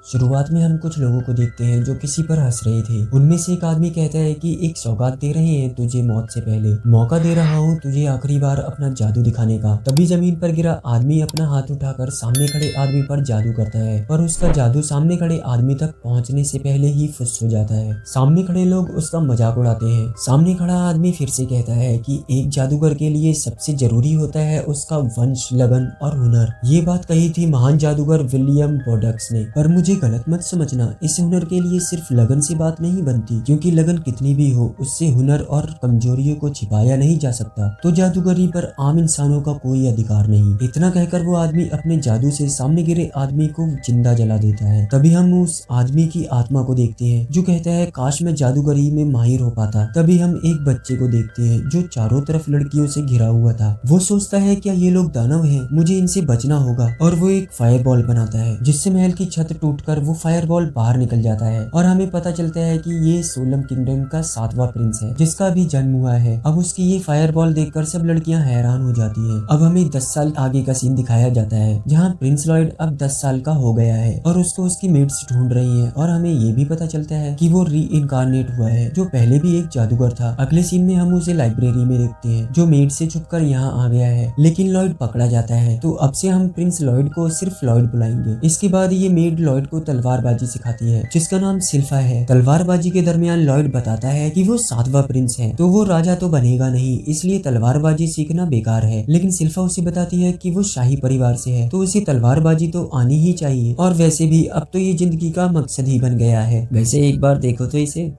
शुरुआत में हम कुछ लोगों को देखते हैं जो किसी पर हंस रहे थे। उनमें से एक आदमी कहता है कि एक सौगात दे रहे हैं तुझे मौत से पहले, मौका दे रहा हूँ तुझे आखिरी बार अपना जादू दिखाने का। तभी जमीन पर गिरा आदमी अपना हाथ उठाकर सामने खड़े आदमी पर जादू करता है, पर उसका जादू सामने खड़े आदमी तक पहुंचने से पहले ही फुस हो जाता है। सामने खड़े लोग उसका मजाक उड़ाते हैं। सामने खड़ा आदमी फिर से कहता है कि एक जादूगर के लिए सबसे जरूरी होता है उसका वंश, लगन और हुनर। ये बात कही थी महान जादूगर विलियम बॉर्डक्स ने। पर मुझे गलत मत समझना, इस हुनर के लिए सिर्फ लगन से बात नहीं बनती, क्योंकि लगन कितनी भी हो उससे हुनर और कमजोरियों को छिपाया नहीं जा सकता। तो जादूगरी पर आम इंसानों का कोई अधिकार नहीं। इतना कहकर वो आदमी अपने जादू से सामने गिरे आदमी को जिंदा जला देता है। तभी हम उस आदमी की आत्मा को देखते हैं जो कहता है काश मैं जादूगरी में माहिर हो पाता। तभी हम एक बच्चे को देखते हैं जो चारों तरफ लड़कियों से घिरा हुआ था। वो सोचता है क्या ये लोग दानव हैं, मुझे इनसे बचना होगा, और वो एक फायर बॉल बनाता है जिससे महल की छत टूटकर वो फायर बॉल बाहर निकल जाता है। और हमें पता चलता है कि ये सोलम किंगडम का 7वां प्रिंस है जिसका भी जन्म हुआ है। अब उसकी ये फायर बॉल देखकर सब लड़कियां हैरान हो जाती हैं। अब हमें 10 साल आगे का सीन दिखाया जाता है जहाँ प्रिंस लॉयड अब 10 साल का हो गया है और उसको उसकी मेट्स ढूंढ रही है। और हमें ये भी पता चलता है कि वो री इनकारनेट हुआ है जो पहले भी एक जादूगर था। अगले सीन में हम उसे लाइब्रेरी में देखते हैं जो मेड से छुपकर यहाँ आ गया है, लेकिन लॉयड पकड़ा जाता है। तो अब से हम प्रिंस लॉयड को सिर्फ लॉयड बुलाएंगे। इसके बाद ये मेड लॉयड को तलवारबाजी सिखाती है जिसका नाम सिल्फा है। तलवारबाजी के दरमियान लॉयड बताता है कि वो 7वां प्रिंस है तो वो राजा तो बनेगा नहीं, इसलिए तलवारबाजी सीखना बेकार है। लेकिन सिल्फा उसे बताती है कि वो शाही परिवार से है तो उसे तलवारबाजी तो आनी ही चाहिए, और वैसे भी अब तो ये जिंदगी का मकसद ही बन गया है। वैसे एक बार देखो तो इसे।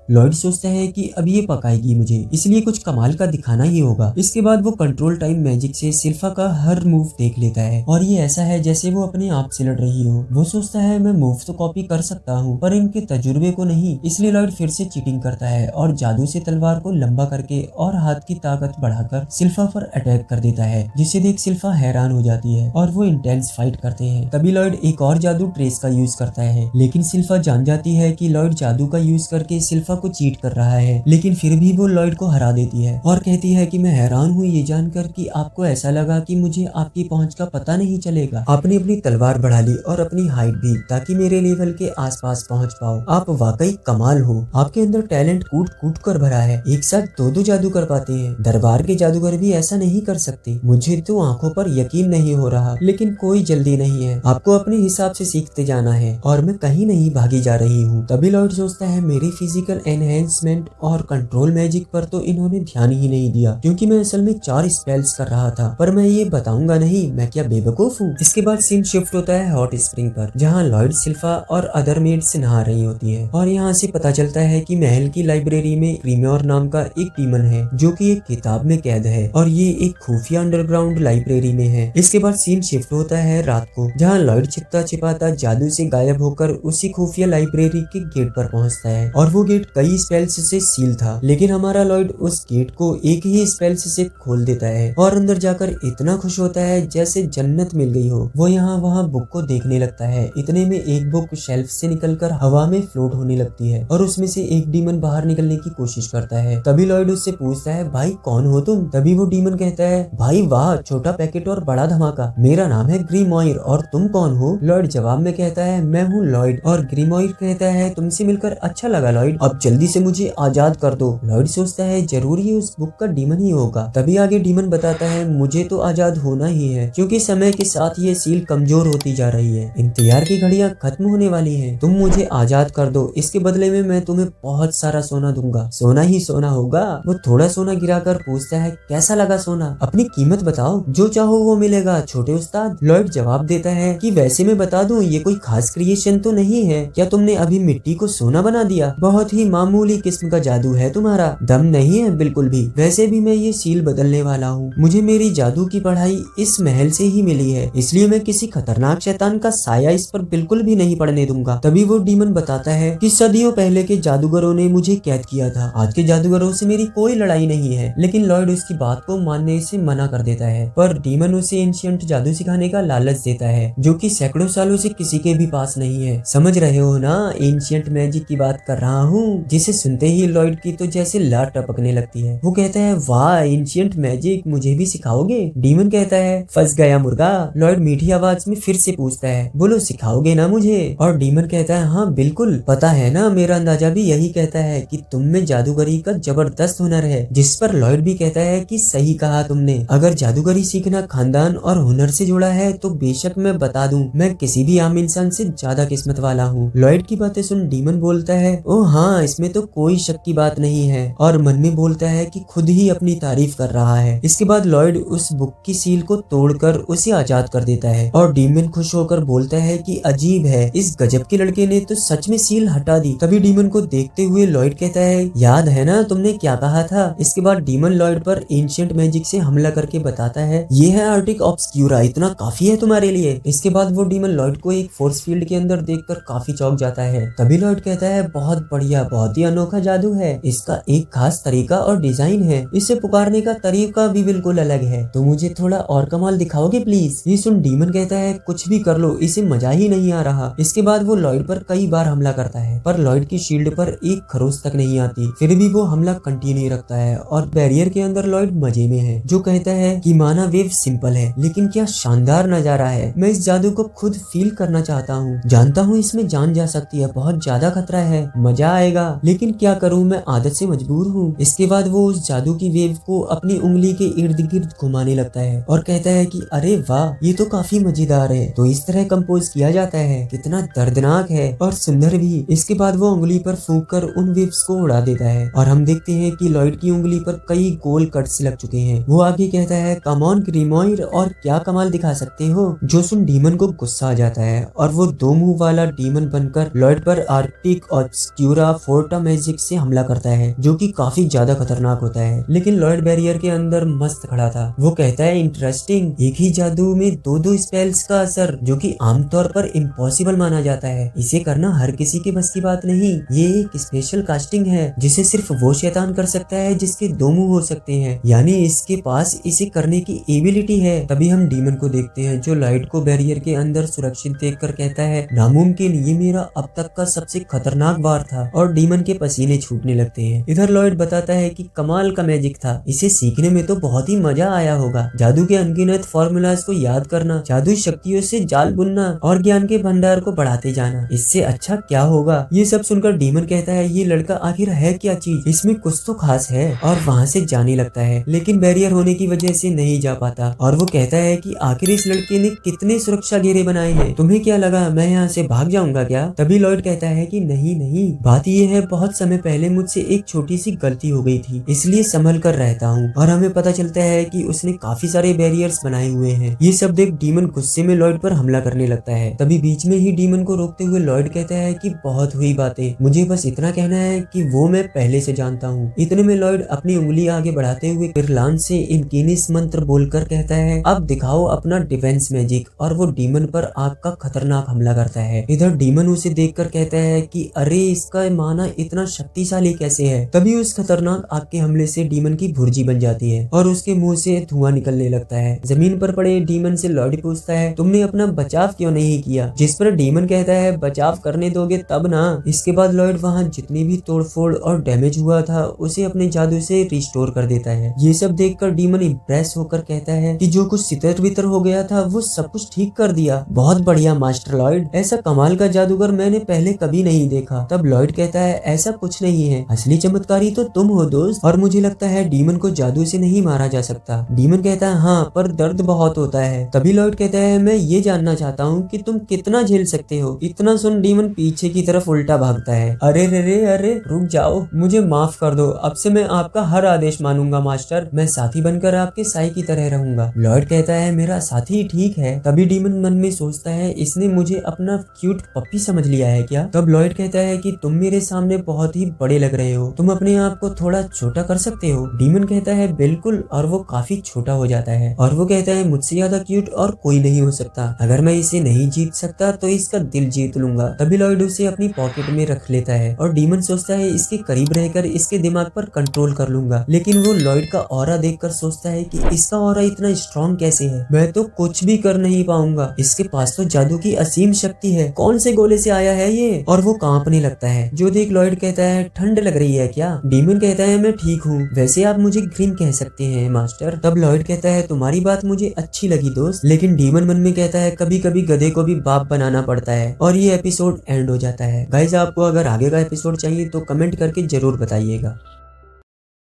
लॉयड सोचता है कि अब ये पकाएगी मुझे, इसलिए कुछ कमाल का दिखाना ही होगा। इसके बाद वो कंट्रोल टाइम मैजिक से सिल्फा का हर मूव देख लेता है और ये ऐसा है जैसे वो अपने आप से लड़ रही हो। वो सोचता है मैं मूव तो कॉपी कर सकता हूँ पर इनके तजुर्बे को नहीं, इसलिए लॉयड फिर से चीटिंग करता है और जादू से तलवार को लंबा करके और हाथ की ताकत बढ़ाकर सिल्फा पर अटैक कर देता है, जिसे देख सिल्फा हैरान हो जाती है और वो इंटेंस फाइट करते हैं। तभी लॉयड एक और जादू ट्रेस का यूज करता है, लेकिन सिल्फा जान जाती है कि लॉयड जादू का यूज करके सिल्फा को चीट कर रहा है। लेकिन फिर भी वो लॉयड को हरा देती है और कहती है कि मैं हैरान हूँ ये जानकर कि आपको ऐसा लगा कि मुझे आपकी पहुंच का पता नहीं चलेगा। आपने अपनी तलवार बढ़ा ली और अपनी हाइट भी, ताकि मेरे लेवल के आसपास पहुंच पाओ। आप वाकई कमाल हो, आपके अंदर टैलेंट कूट कूट कर भरा है। एक साथ दो जादू कर पाते हैं, दरबार के जादूगर भी ऐसा नहीं कर सकते। मुझे तो आंखों पर यकीन नहीं हो रहा, लेकिन कोई जल्दी नहीं है, आपको अपने हिसाब से सीखते जाना है और मैं कहीं नहीं भागी जा रही हूँ। तभी लॉयड सोचता है मेरी फिजिकल एनहेंसमेंट और कंट्रोल मैजिक पर तो इन्होंने ध्यान ही नहीं दिया, क्योंकि मैं असल में 4 स्पेल्स कर रहा था, पर मैं ये बताऊंगा नहीं, मैं क्या बेवकूफ हूँ। इसके बाद सीन शिफ्ट होता है हॉट स्प्रिंग पर, जहाँ लॉयड, सिल्फा और अदर मेड्स नहा रही होती है और यहाँ से पता चलता है कि महल की लाइब्रेरी में क्रीम्योर नाम का एक डीमन है जो कि एक किताब में कैद है और ये एक खुफिया अंडरग्राउंड लाइब्रेरी में है। इसके बाद सीन शिफ्ट होता है रात को, जहाँ लॉयड छिपता छिपाता जादू से गायब होकर उसी खुफिया लाइब्रेरी के गेट पर पहुंचता है और वो गेट कई स्पेल्स से सील था, लेकिन हमारा लॉयड उस गेट को एक ही स्पेल्स से खोल देता है और अंदर जाकर इतना खुश होता है जैसे जन्नत मिल गई हो। वो यहाँ वहाँ बुक को देखने लगता है। इतने में एक बुक शेल्फ से निकलकर हवा में फ्लोट होने लगती है और उसमें से एक डीमन बाहर निकलने की कोशिश करता है। तभी लॉयड उससे पूछता है भाई कौन हो तुम? तभी वो डीमन कहता है भाई वाह, छोटा पैकेट और बड़ा धमाका, मेरा नाम है ग्रीमॉयर और तुम कौन हो? लॉयड जवाब में कहता है मैं हूँ लॉयड, और ग्रीमॉयर कहता है तुमसे मिलकर अच्छा लगा लॉयड, अब जल्दी से मुझे आजाद कर दो। लॉयड सोचता है जरूर ही उस बुक का डीमन ही होगा। तभी आगे डीमन बताता है मुझे तो आजाद होना ही है, क्योंकि समय के साथ ये सील कमजोर होती जा रही है, इंतजार की घड़ियां खत्म होने वाली हैं। तुम मुझे आजाद कर दो, इसके बदले में मैं तुम्हें बहुत सारा सोना दूंगा। सोना ही सोना होगा? वो थोड़ा सोना गिराकर पूछता है कैसा लगा सोना, अपनी कीमत बताओ, जो चाहो वो मिलेगा छोटे उस्ताद। लॉयड जवाब देता है कि वैसे मैं बता दूं ये कोई खास क्रिएशन तो नहीं है, क्या तुमने अभी मिट्टी को सोना बना दिया? बहुत ही मामूली किस्म का जादू है तुम्हारा, दम नहीं है बिल्कुल भी। वैसे भी मैं ये सील बदलने वाला हूँ, मुझे मेरी जादू की पढ़ाई इस महल से ही मिली है, इसलिए मैं किसी खतरनाक शैतान का साया इस पर बिल्कुल भी नहीं पड़ने दूंगा। तभी वो डीमन बताता है कि सदियों पहले के जादूगरों ने मुझे कैद किया था, आज के जादूगरों से मेरी कोई लड़ाई नहीं है। लेकिन लॉयड उसकी बात को मानने से मना कर देता है, पर डीमन उसे एंशिएंट जादू सिखाने का लालच देता है जो कि सैकड़ों सालों से किसी के भी पास नहीं है। समझ रहे हो ना एंशिएंट मैजिक की बात कर रहा हूँ। जिसे सुनते ही लॉयड की तो जैसे लार टपकने लगती है। वो कहता है वाह एंशिएंट मैजिक, मुझे भी सिखाओगे? डीमन कहता है फंस गया मुर्गा। लॉयड मीठी आवाज में फिर से पूछता है बोलो सिखाओगे ना मुझे? और डीमन कहता है हाँ बिल्कुल, पता है ना मेरा अंदाजा भी यही कहता है कि तुम में जादूगरी का जबरदस्त हुनर है। जिस पर लॉयड भी कहता है कि सही कहा तुमने, अगर जादूगरी सीखना खानदान और हुनर से जुड़ा है तो बेशक मैं बता दूं, मैं किसी भी आम इंसान से ज्यादा किस्मत वाला हूँ। लॉयड की बातें सुन डीमन बोलता है ओ हाँ, इसमें तो कोई शक की बात नहीं है, और मन में बोलता है कि खुद ही अपनी तारीफ कर रहा है। इसके बाद लॉयड उस बुक की सील को तोड़कर उसे आजाद कर देता है और डीमन खुश होकर बोलता है कि अजीब है, इस गजब के लड़के ने तो सच में सील हटा दी। तभी डीमन को देखते हुए लॉयड कहता है याद है ना तुमने क्या कहा था? इसके बाद डीमन लॉयड पर एंशिएंट मैजिक से हमला करके बताता है ये है आर्टिक ऑब्सक्यूरा, इतना काफी है तुम्हारे लिए। इसके बाद वो डीमन लॉयड को एक फोर्स फील्ड के अंदर देखकर काफी चौंक जाता है। तभी लॉयड कहता है बहुत बढ़िया, बहुत ही अनोखा जादू है, इसका एक खास तरीका और डिजाइन है, इसे पुकारने का तरीका भी बिल्कुल अलग है, तो मुझे थोड़ा और कमाल दिखाओगे प्लीज? ये सुन डीमन कहता है कुछ भी कर लो, इसे मजा ही नहीं आ रहा। इसके बाद वो लॉयड पर कई बार हमला करता है पर लॉयड की शील्ड पर एक खरोच तक नहीं आती, फिर भी वो हमला कंटिन्यू रखता है और बैरियर के अंदर लॉयड मजे में है, जो कहता है कि माना वेव सिंपल है लेकिन क्या शानदार नजारा है, मैं इस जादू को खुद फील करना चाहता हूँ, जानता हूँ इसमें जान जा सकती है, बहुत ज्यादा खतरा है, मजा आएगा, लेकिन क्या करूँ मैं आदत से मजबूर हूँ। इसके बाद वो उस जादू की वेव को अपनी उंगली के इर्द गिर्द घुमाने लगता है और कहता है कि अरे वाह ये तो काफी मजेदार है, तो इस तरह कंपोज किया जाता है, कितना दर्दनाक है और सुंदर भी। इसके बाद वो उंगली पर फूंक कर उन वेव्स को उड़ा देता है और हम देखते हैं कि लॉयड की उंगली पर कई गोल कट्स लग चुके हैं। वो आगे कहता है कम ऑन ग्रीमोयर, और क्या कमाल दिखा सकते हो? जो सुन डीमन को गुस्सा आ जाता है और वो दो मुंह वाला डीमन बनकर लॉयड पर आर्टिक ऑब्सक्यूरा फोर्टा मैजिक से हमला करता है, जो कि काफी ज्यादा खतरनाक होता है। लेकिन लॉयड बैरियर के अंदर मस्त खड़ा था। वो कहता है इंटरेस्टिंग, एक ही जादू में दो दो स्पेल्स का असर, जो कि आमतौर पर इम्पॉसिबल माना जाता है, इसे करना हर किसी के बस की बात नहीं, ये एक स्पेशल कास्टिंग है जिसे सिर्फ वो शैतान कर सकता है जिसके दो मुंह हो सकते हैं, यानी इसके पास इसे करने की एबिलिटी है। तभी हम डीमन को देखते हैं जो लॉयड को बैरियर के अंदर सुरक्षित देखकर कहता है नामुमकिन, ये मेरा अब तक का सबसे खतरनाक वार था, और डीमन के पसीने छूटने लगते हैं। इधर लॉयड बताता है कि कमाल का मैजिक था, इसे सीखने में तो बहुत ही मजा आया होगा, जादू के अनगिनत फॉर्मूलाज को याद करना, जादू शक्तियों से जाल बुनना और ज्ञान के भंडार को बढ़ाते जाना, इससे अच्छा क्या होगा? ये सब सुनकर डीमन कहता है ये लड़का आखिर है क्या चीज, इसमें कुछ तो खास है, और वहाँ से जाने लगता है, लेकिन बैरियर होने की वजह से नहीं जा पाता। और वो कहता है कि आखिर इस लड़के ने कितने सुरक्षा घेरे बनाए हैं, तुम्हें क्या लगा मैं यहाँ से भाग जाऊंगा क्या? तभी लॉयड कहता है कि नहीं नहीं, बात ये है बहुत समय पहले मुझसे एक छोटी सी गलती हो गई थी, इसलिए संभल कर रहता हूँ। और हमें पता चलता है कि उसने काफी सारे बैरियर्स बनाए हुए हैं। ये सब देख डीमन गुस्से में लॉयड पर हमला करने लगता है। तभी बीच में ही डीमन को रोकते हुए लॉयड कहता है कि बहुत हुई बातें, मुझे बस इतना कहना है कि वो मैं पहले से जानता हूँ। इतने में लॉयड अपनी उंगली आगे बढ़ाते हुए किरलान से इनकीनिस मंत्र बोलकर कहता है अब दिखाओ अपना डिफेंस मैजिक, और वो डीमन पर आग का खतरनाक हमला करता है। इधर डीमन उसे देखकर कहता है कि अरे इसका माना इतना शक्तिशाली कैसे है। तभी उस खतरनाक आग के हमले से डीमन की भुर्जी बन जाती है और उसके मुंह से धुआं निकलने लगता है। जमीन पर पड़े डीमन से लॉयड पूछता है तुमने अपना बचाव क्यों नहीं किया? जिस पर डीमन कहता है बचाव करने दोगे तब ना। इसके बाद लॉयड वहाँ जितनी भी तोड़फोड़ और डैमेज हुआ था उसे अपने जादू से रिस्टोर कर देता है। ये सब देखकर डीमन इम्प्रेस होकर कहता है कि जो कुछ तितर बितर हो गया था वो सब कुछ ठीक कर दिया, बहुत बढ़िया मास्टर लॉयड, ऐसा कमाल का जादूगर मैंने पहले कभी नहीं देखा। तब लॉयड कहता है ऐसा कुछ नहीं है, असली चमत्कारी तो तुम हो दोस्त, और मुझे लगता है डीमन को जादू से नहीं मारा जा सकता। डीमन कहता है हाँ पर दर्द बहुत होता है। तभी लॉयड कहता है मैं ये जानना चाहता हूँ कि तुम कितना झेल सकते हो। इतना सुन डीमन पीछे की तरफ उल्टा भागता है। अरे रे रे अरे रुक जाओ, मुझे माफ कर दो, अब से मैं आपका हर आदेश मानूंगा मास्टर, मैं साथी बनकर आपके साई की तरह रहूंगा। लॉयड कहता है मेरा साथी ठीक है। तभी डीमन मन में सोचता है इसने मुझे अपना क्यूट पप्पी समझ लिया है क्या? तब लॉयड कहता है कि तुम मेरे सामने बहुत ही बड़े लग रहे हो, तुम अपने आप को थोड़ा छोटा कर सकते हो? डीमन कहता है बिल्कुल, और वो काफी छोटा हो जाता है और वो कहता है मुझसे ज्यादा क्यूट और कोई नहीं हो सकता, अगर मैं इसे नहीं जीत सकता तो इसका दिल जीत लूंगा। तभी लॉयड उसे अपनी पॉकेट में रख लेता है और डीमन सोचता है इसके करीब रहकर इसके दिमाग पर कंट्रोल कर लूंगा, लेकिन वो लॉयड का ऑरा देखकर सोचता है कि इसका ऑरा इतना स्ट्रॉन्ग कैसे है, मैं तो कुछ भी कर नहीं पाऊंगा, इसके पास तो जादू की असीम शक्ति है, कौन से गोले से आया है ये? और वो कांपने लगता है, जो देख एक लॉयड कहता है ठंड लग रही है क्या। डीमन कहता है मैं ठीक हूँ, वैसे आप मुझे ग्रीन कह सकते हैं मास्टर। तब लॉयड कहता है तुम्हारी बात मुझे अच्छी लगी दोस्त, लेकिन डीमन मन में कहता है कभी कभी गधे को भी बाप बनाना पड़ता है। और ये एपिसोड एंड हो जाता है। गाइस आपको अगर आगे का एपिसोड चाहिए तो कमेंट करके जरूर बताइएगा।